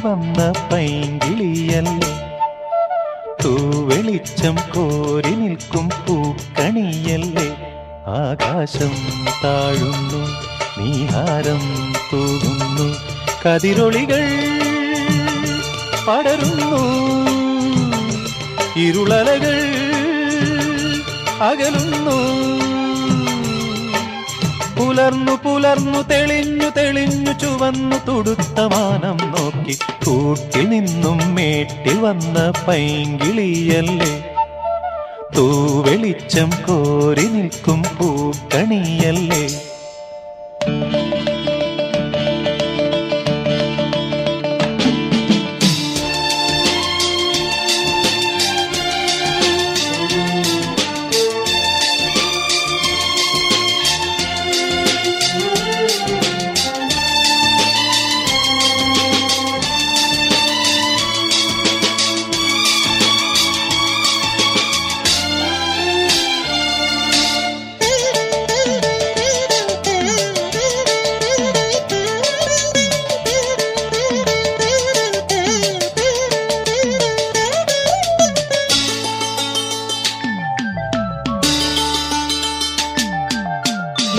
വന്ന പൈങ്കിളിയല്ലേ, തൂവെളിച്ചം കോരി നിൽക്കും പൂക്കണിയല്ലേ. ആകാശം താഴുന്നു, നീഹാരം തൂകുന്നു, കതിരൊളികൾ പടരുന്നു, ഇരുളലകൾ അകലുന്നു. പുലർന്നു പുലർന്നു തെളിഞ്ഞു തെളിഞ്ഞു ചുവന്നു തുടുത്ത മാനം നോക്കി കൂട്ടിൽ നിന്നും മേട്ടിൽ വന്ന പൈങ്കിളിയല്ലേ, തൂവെളിച്ചം കോരി നിൽക്കും പൂക്കണിയല്ലേ.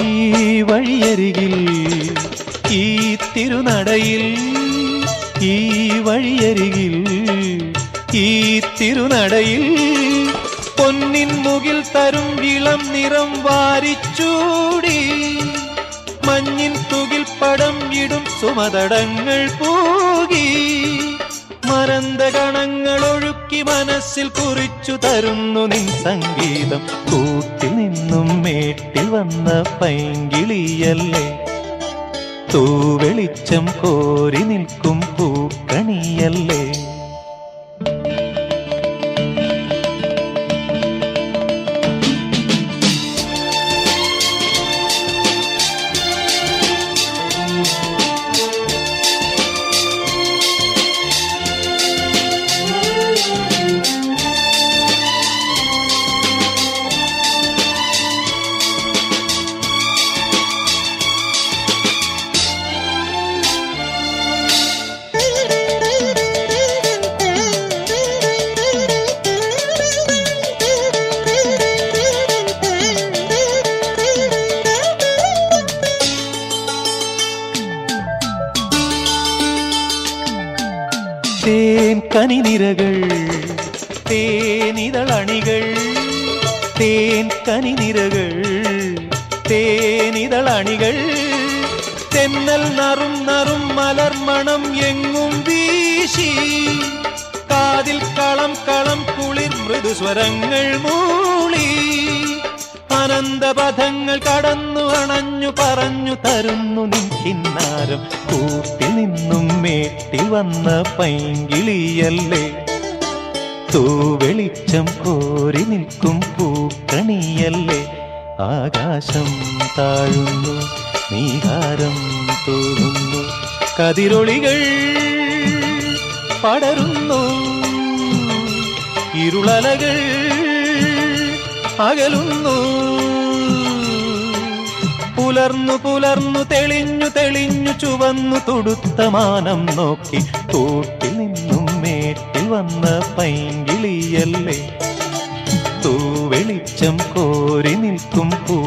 ഈ വഴിയരികിൽ ഈ തിരുനടയിൽ, ഈ വഴിയരികിൽ ഈ തിരുനടയിൽ പൊന്നിൻ മുകിൽ തരും ഇളം നിറം വാരിച്ചൂടി, മഞ്ഞിൻ തുകിൽ പടം ഇടും സുമതടങ്ങൾ പൂകി, മരന്തകണങ്ങൾ ഒഴുക്കി മനസ്സിൽ കുറിച്ചു തരുന്നു നിൻ സംഗീതം. കൂട്ടിൽ നിന്നും മേട്ടിൽ വന്ന പൈങ്കിളിയല്ലേ, തൂവെളിച്ചം കോരി നിൽക്കും പൂക്കണിയല്ലേ. തേൻ കനിനിരകൾ തേനിതളണികൾ, തേൻ കനിനിരകൾ തേനിതളണികൾ, തെന്നൽ നറും നറും മലർമണം എങ്ങും വീശി, കാതിൽ കളം കളം കുളിർ മൃദുസ്വരങ്ങൾ മൂളി, അനന്തപഥങ്ങൾ കടന്നു അണഞ്ഞു പറഞ്ഞു തരുന്നു നിൻ കിന്നാരം. കൂട്ടിൽ നിന്നും മേട്ടിൽ വന്ന പൈങ്കിളിയല്ലേ, തൂവെളിച്ചം കോരി നിൽക്കും പൂക്കണിയല്ലേ. ആകാശം താഴുന്നു, നീഹാരം തൂകുന്നു, കതിരൊളികൾ പടരുന്നു, ഇരുളലകൾ അകലുന്നു. പുലർന്നു പുലർന്നു തെളിഞ്ഞു തെളിഞ്ഞു ചുവന്നു തുടുത്ത മാനം നോക്കി കൂട്ടിൽ നിന്നും മേട്ടിൽ വന്ന പൈങ്കിളിയല്ലേ, തൂവെളിച്ചം കോരി നിൽക്കും പൂ